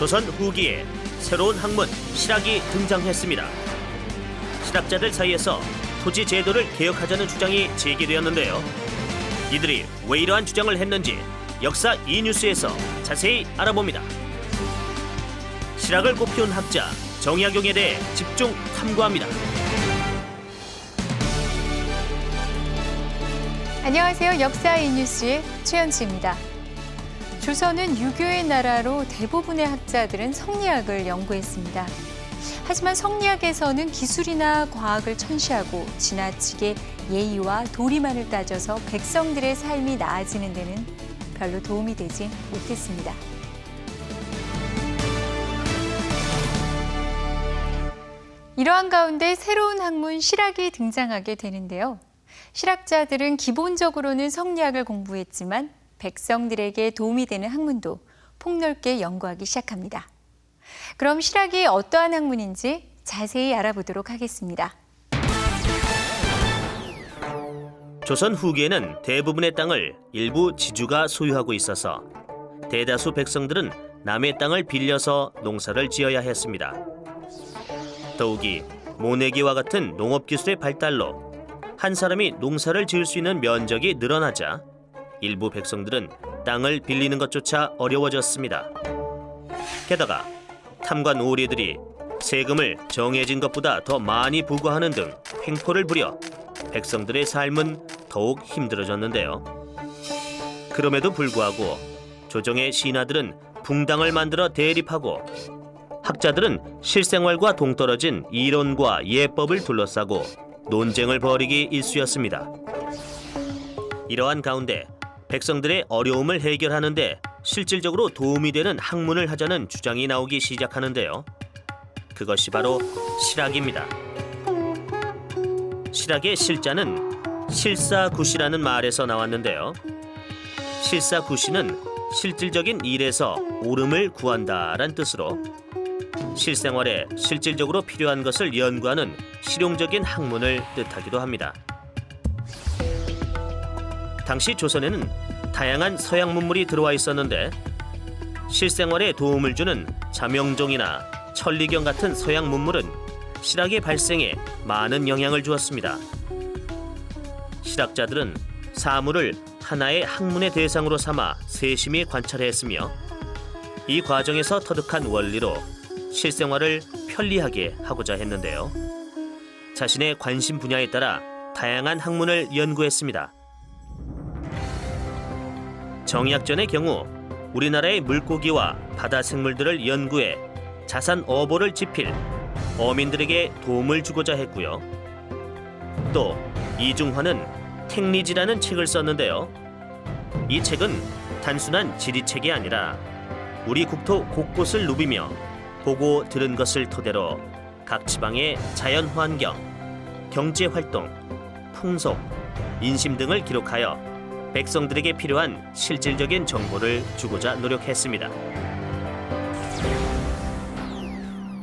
조선 후기에 새로운 학문 실학이 등장했습니다. 실학자들 사이에서 토지 제도를 개혁하자는 주장이 제기되었는데요. 이들이 왜 이러한 주장을 했는지 역사 이뉴스에서 자세히 알아봅니다. 실학을 꽃피운 학자 정약용에 대해 집중 탐구합니다. 안녕하세요. 역사 이뉴스의 최연지입니다. 조선은 유교의 나라로 대부분의 학자들은 성리학을 연구했습니다. 하지만 성리학에서는 기술이나 과학을 천시하고 지나치게 예의와 도리만을 따져서 백성들의 삶이 나아지는 데는 별로 도움이 되지 못했습니다. 이러한 가운데 새로운 학문 실학이 등장하게 되는데요. 실학자들은 기본적으로는 성리학을 공부했지만 백성들에게 도움이 되는 학문도 폭넓게 연구하기 시작합니다. 그럼 실학이 어떠한 학문인지 자세히 알아보도록 하겠습니다. 조선 후기에는 대부분의 땅을 일부 지주가 소유하고 있어서 대다수 백성들은 남의 땅을 빌려서 농사를 지어야 했습니다. 더욱이 모내기와 같은 농업기술의 발달로 한 사람이 농사를 지을 수 있는 면적이 늘어나자 일부 백성들은 땅을 빌리는 것조차 어려워졌습니다. 게다가 탐관 오리들이 세금을 정해진 것보다 더 많이 부과하는 등 횡포를 부려 백성들의 삶은 더욱 힘들어졌는데요. 그럼에도 불구하고 조정의 신하들은 붕당을 만들어 대립하고 학자들은 실생활과 동떨어진 이론과 예법을 둘러싸고 논쟁을 벌이기 일쑤였습니다. 이러한 가운데 백성들의 어려움을 해결하는 데 실질적으로 도움이 되는 학문을 하자는 주장이 나오기 시작하는데요. 그것이 바로 실학입니다. 실학의 실자는 실사구시라는 말에서 나왔는데요. 실사구시는 실질적인 일에서 옳음을 구한다란 뜻으로 실생활에 실질적으로 필요한 것을 연구하는 실용적인 학문을 뜻하기도 합니다. 당시 조선에는 다양한 서양 문물이 들어와 있었는데 실생활에 도움을 주는 자명종이나 천리경 같은 서양 문물은 실학의 발생에 많은 영향을 주었습니다. 실학자들은 사물을 하나의 학문의 대상으로 삼아 세심히 관찰했으며 이 과정에서 터득한 원리로 실생활을 편리하게 하고자 했는데요. 자신의 관심 분야에 따라 다양한 학문을 연구했습니다. 정약전의 경우 우리나라의 물고기와 바다 생물들을 연구해 자산 어보를 지필, 어민들에게 도움을 주고자 했고요. 또 이중화는 택리지라는 책을 썼는데요. 이 책은 단순한 지리책이 아니라 우리 국토 곳곳을 누비며 보고 들은 것을 토대로 각 지방의 자연 환경, 경제 활동, 풍속, 인심 등을 기록하여 백성들에게 필요한 실질적인 정보를 주고자 노력했습니다.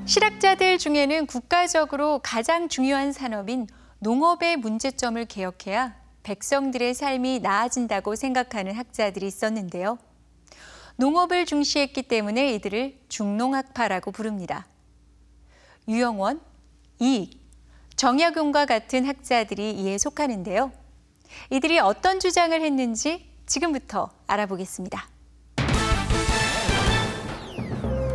실학자들 중에는 국가적으로 가장 중요한 산업인 농업의 문제점을 개혁해야 백성들의 삶이 나아진다고 생각하는 학자들이 있었는데요. 농업을 중시했기 때문에 이들을 중농학파라고 부릅니다. 유영원, 이익, 정약용과 같은 학자들이 이에 속하는데요. 이들이 어떤 주장을 했는지 지금부터 알아보겠습니다.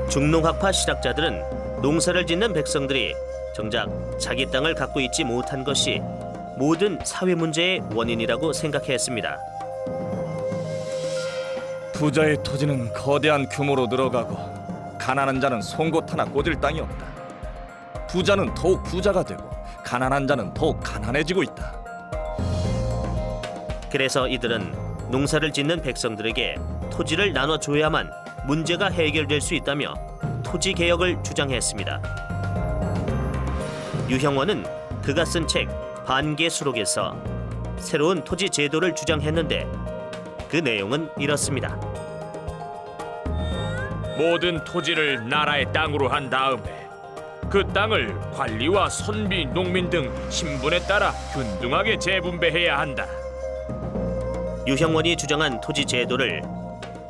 중농학파 실학자들은 농사를 짓는 백성들이 정작 자기 땅을 갖고 있지 못한 것이 모든 사회 문제의 원인이라고 생각했습니다. 부자의 토지는 거대한 규모로 늘어가고 가난한 자는 송곳 하나 꽂을 땅이 없다. 부자는 더욱 부자가 되고 가난한 자는 더욱 가난해지고 있다. 그래서 이들은 농사를 짓는 백성들에게 토지를 나눠줘야만 문제가 해결될 수 있다며 토지 개혁을 주장했습니다. 유형원은 그가 쓴 책 반개수록에서 새로운 토지 제도를 주장했는데 그 내용은 이렇습니다. 모든 토지를 나라의 땅으로 한 다음에 그 땅을 관리와 선비, 농민 등 신분에 따라 균등하게 재분배해야 한다. 유형원이 주장한 토지 제도를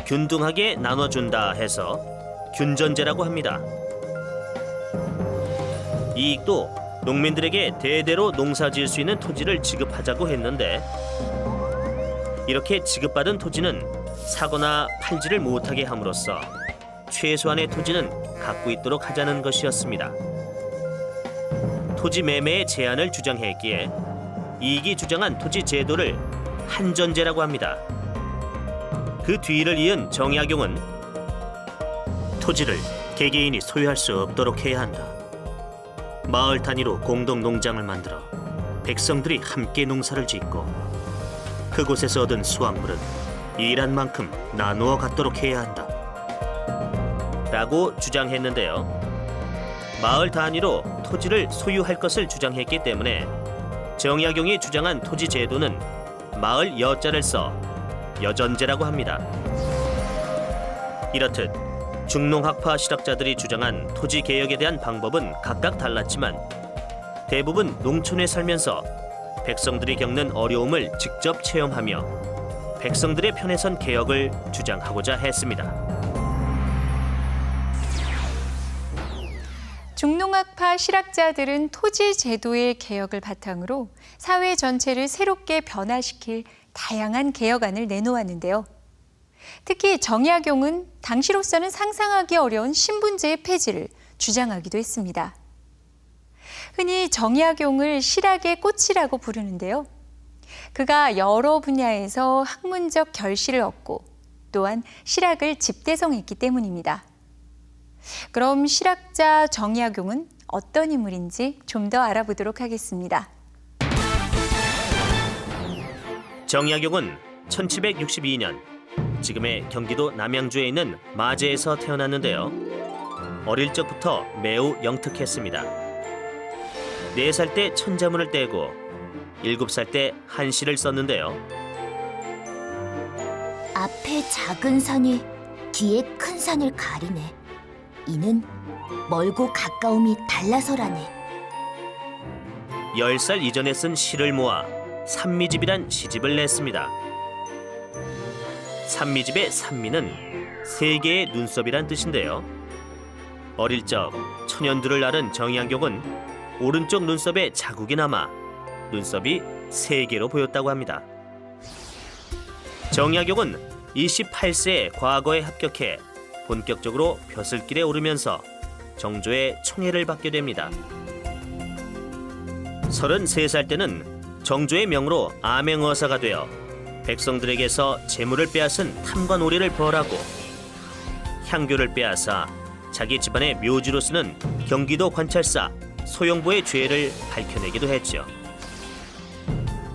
균등하게 나눠준다 해서 균전제라고 합니다. 이익도 농민들에게 대대로 농사지을 수 있는 토지를 지급하자고 했는데 이렇게 지급받은 토지는 사거나 팔지를 못하게 함으로써 최소한의 토지는 갖고 있도록 하자는 것이었습니다. 토지 매매의 제한을 주장했기에 이익이 주장한 토지 제도를 한전제라고 합니다. 그 뒤를 이은 정약용은 토지를 개개인이 소유할 수 없도록 해야 한다. 마을 단위로 공동 농장을 만들어 백성들이 함께 농사를 짓고 그곳에서 얻은 수확물은 일한 만큼 나누어 갖도록 해야 한다. 라고 주장했는데요. 마을 단위로 토지를 소유할 것을 주장했기 때문에 정약용이 주장한 토지 제도는 마을 여자를 써 여전제라고 합니다. 이렇듯 중농학파 실학자들이 주장한 토지 개혁에 대한 방법은 각각 달랐지만 대부분 농촌에 살면서 백성들이 겪는 어려움을 직접 체험하며 백성들의 편에 선 개혁을 주장하고자 했습니다. 중농학파 실학자들은 토지 제도의 개혁을 바탕으로 사회 전체를 새롭게 변화시킬 다양한 개혁안을 내놓았는데요. 특히 정약용은 당시로서는 상상하기 어려운 신분제의 폐지를 주장하기도 했습니다. 흔히 정약용을 실학의 꽃이라고 부르는데요. 그가 여러 분야에서 학문적 결실을 얻고 또한 실학을 집대성했기 때문입니다. 그럼 실학자 정약용은 어떤 인물인지 좀 더 알아보도록 하겠습니다. 정약용은 1762년 지금의 경기도 남양주에 있는 마제에서 태어났는데요. 어릴 적부터 매우 영특했습니다. 4살 때 천자문을 떼고 7살 때 한시를 썼는데요. 앞에 작은 산이 뒤에 큰 산을 가리네. 이는 멀고 가까움이 달라서라네. 10살 이전에 쓴 시를 모아 산미집이란 시집을 냈습니다. 산미집의 산미는 세 개의 눈썹이란 뜻인데요. 어릴 적 천연두를 앓은 정약용은 오른쪽 눈썹에 자국이 남아 눈썹이 3개로 보였다고 합니다. 정약용은 28세에 과거에 합격해 본격적으로 벼슬길에 오르면서 정조의 총애를 받게 됩니다. 33살 때는 정조의 명으로 암행어사가 되어 백성들에게서 재물을 빼앗은 탐관오리를 벌하고 향교를 빼앗아 자기 집안의 묘지로 쓰는 경기도 관찰사 소용보의 죄를 밝혀내기도 했죠.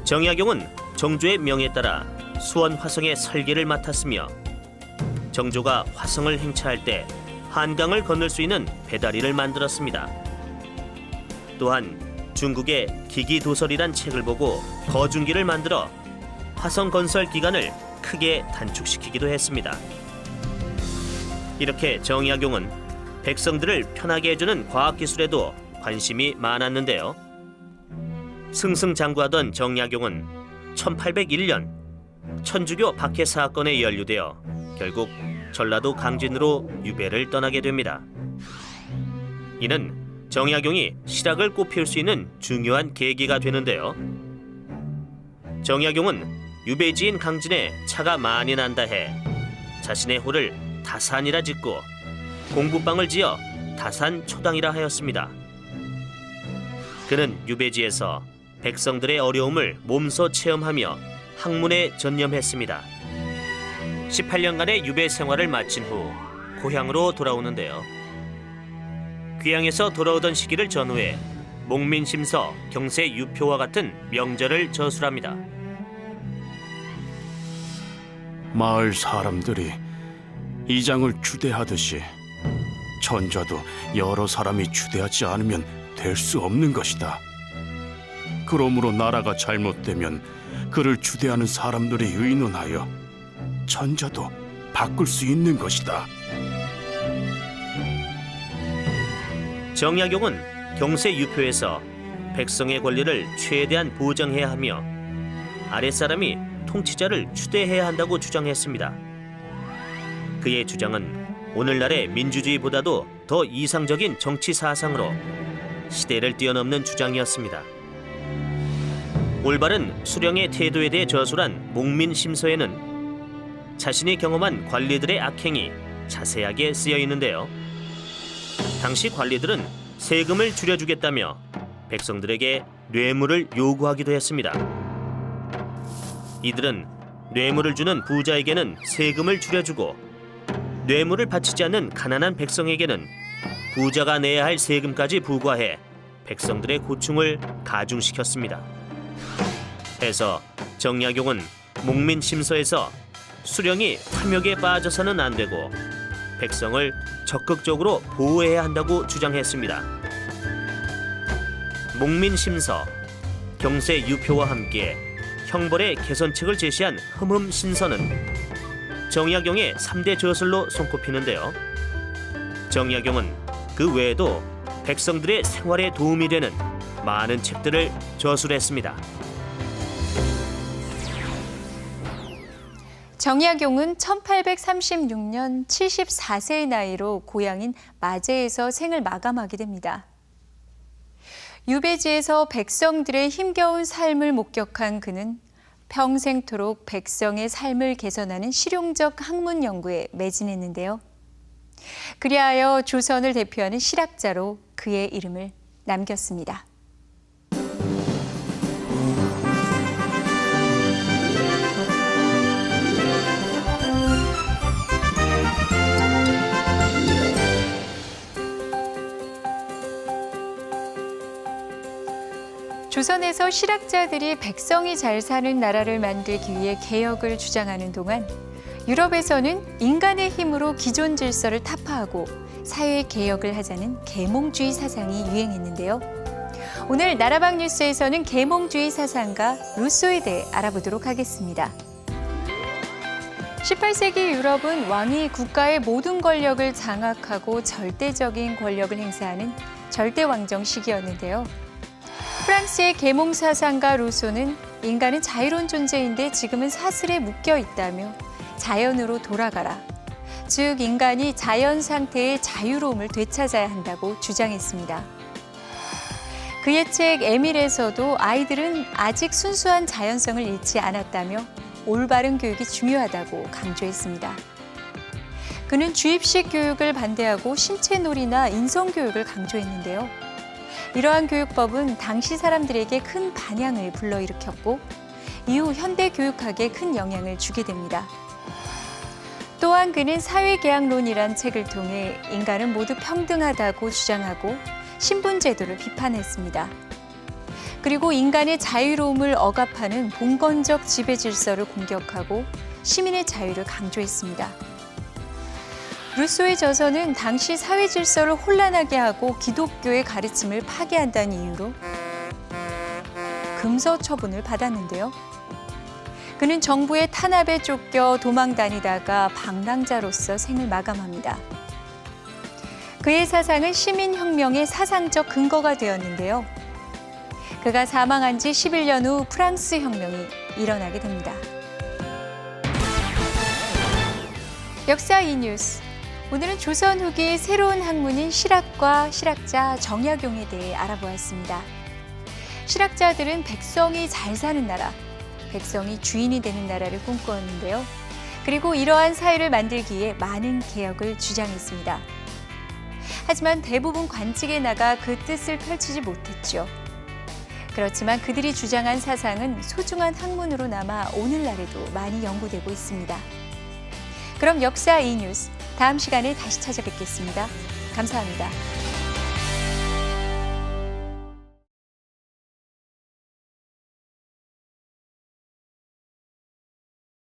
정약용은 정조의 명에 따라 수원 화성의 설계를 맡았으며 정조가 화성을 행차할 때 한강을 건널 수 있는 배다리를 만들었습니다. 또한 중국의 기기도설이란 책을 보고 거중기를 만들어 화성 건설 기간을 크게 단축시키기도 했습니다. 이렇게 정약용은 백성들을 편하게 해주는 과학기술에도 관심이 많았는데요. 승승장구하던 정약용은 1801년 천주교 박해 사건에 연루되어 결국 전라도 강진으로 유배를 떠나게 됩니다. 이는 정약용이 실학을 꽃피울 수 있는 중요한 계기가 되는데요. 정약용은 유배지인 강진에 차가 많이 난다 해 자신의 호를 다산이라 짓고 공부방을 지어 다산초당이라 하였습니다. 그는 유배지에서 백성들의 어려움을 몸소 체험하며 학문에 전념했습니다. 18년간의 유배 생활을 마친 후 고향으로 돌아오는데요. 귀향에서 돌아오던 시기를 전후해 목민심서, 경세유표와 같은 명절을 저술합니다. 마을 사람들이 이장을 추대하듯이 전좌도 여러 사람이 추대하지 않으면 될 수 없는 것이다. 그러므로 나라가 잘못되면 그를 주대하는 사람들이 의논하여 전자도 바꿀 수 있는 것이다. 정약용은 경세 유표에서 백성의 권리를 최대한 보장해야 하며 아랫사람이 통치자를 추대해야 한다고 주장했습니다. 그의 주장은 오늘날의 민주주의보다도 더 이상적인 정치 사상으로 시대를 뛰어넘는 주장이었습니다. 올바른 수령의 태도에 대해 저술한 목민심서에는 자신이 경험한 관리들의 악행이 자세하게 쓰여 있는데요. 당시 관리들은 세금을 줄여주겠다며 백성들에게 뇌물을 요구하기도 했습니다. 이들은 뇌물을 주는 부자에게는 세금을 줄여주고 뇌물을 바치지 않는 가난한 백성에게는 부자가 내야 할 세금까지 부과해 백성들의 고충을 가중시켰습니다. 해서 정약용은 목민심서에서 수령이 탐욕에 빠져서는 안 되고 백성을 적극적으로 보호해야 한다고 주장했습니다. 목민심서, 경세유표와 함께 형벌의 개선책을 제시한 흠흠신서는 정약용의 3대 저술로 손꼽히는데요. 정약용은 그 외에도 백성들의 생활에 도움이 되는 많은 책들을 저술했습니다. 정약용은 1836년 74세의 나이로 고향인 마제에서 생을 마감하게 됩니다. 유배지에서 백성들의 힘겨운 삶을 목격한 그는 평생토록 백성의 삶을 개선하는 실용적 학문 연구에 매진했는데요. 그리하여 조선을 대표하는 실학자로 그의 이름을 남겼습니다. 조선에서 실학자들이 백성이 잘 사는 나라를 만들기 위해 개혁을 주장하는 동안 유럽에서는 인간의 힘으로 기존 질서를 타파하고 사회 개혁을 하자는 계몽주의 사상이 유행했는데요. 오늘 나라방 뉴스에서는 계몽주의 사상가 루소에 대해 알아보도록 하겠습니다. 18세기 유럽은 왕이 국가의 모든 권력을 장악하고 절대적인 권력을 행사하는 절대왕정 시기였는데요. 프랑스의 계몽사상가 루소는 인간은 자유로운 존재인데 지금은 사슬에 묶여 있다며 자연으로 돌아가라. 즉 인간이 자연 상태의 자유로움을 되찾아야 한다고 주장했습니다. 그의 책 에밀에서도 아이들은 아직 순수한 자연성을 잃지 않았다며 올바른 교육이 중요하다고 강조했습니다. 그는 주입식 교육을 반대하고 신체놀이나 인성교육을 강조했는데요. 이러한 교육법은 당시 사람들에게 큰 반향을 불러일으켰고 이후 현대 교육학에 큰 영향을 주게 됩니다. 또한 그는 사회계약론이란 책을 통해 인간은 모두 평등하다고 주장하고 신분제도를 비판했습니다. 그리고 인간의 자유로움을 억압하는 봉건적 지배질서를 공격하고 시민의 자유를 강조했습니다. 루소의 저서는 당시 사회 질서를 혼란하게 하고 기독교의 가르침을 파괴한다는 이유로 금서 처분을 받았는데요. 그는 정부의 탄압에 쫓겨 도망 다니다가 방랑자로서 생을 마감합니다. 그의 사상은 시민혁명의 사상적 근거가 되었는데요. 그가 사망한 지 11년 후 프랑스 혁명이 일어나게 됩니다. 역사 이뉴스. 오늘은 조선 후기 새로운 학문인 실학과 실학자 정약용에 대해 알아보았습니다. 실학자들은 백성이 잘 사는 나라, 백성이 주인이 되는 나라를 꿈꾸었는데요. 그리고 이러한 사회를 만들기 위해 많은 개혁을 주장했습니다. 하지만 대부분 관직에 나가 그 뜻을 펼치지 못했죠. 그렇지만 그들이 주장한 사상은 소중한 학문으로 남아 오늘날에도 많이 연구되고 있습니다. 그럼 역사 이뉴스 다음 시간에 다시 찾아뵙겠습니다. 감사합니다.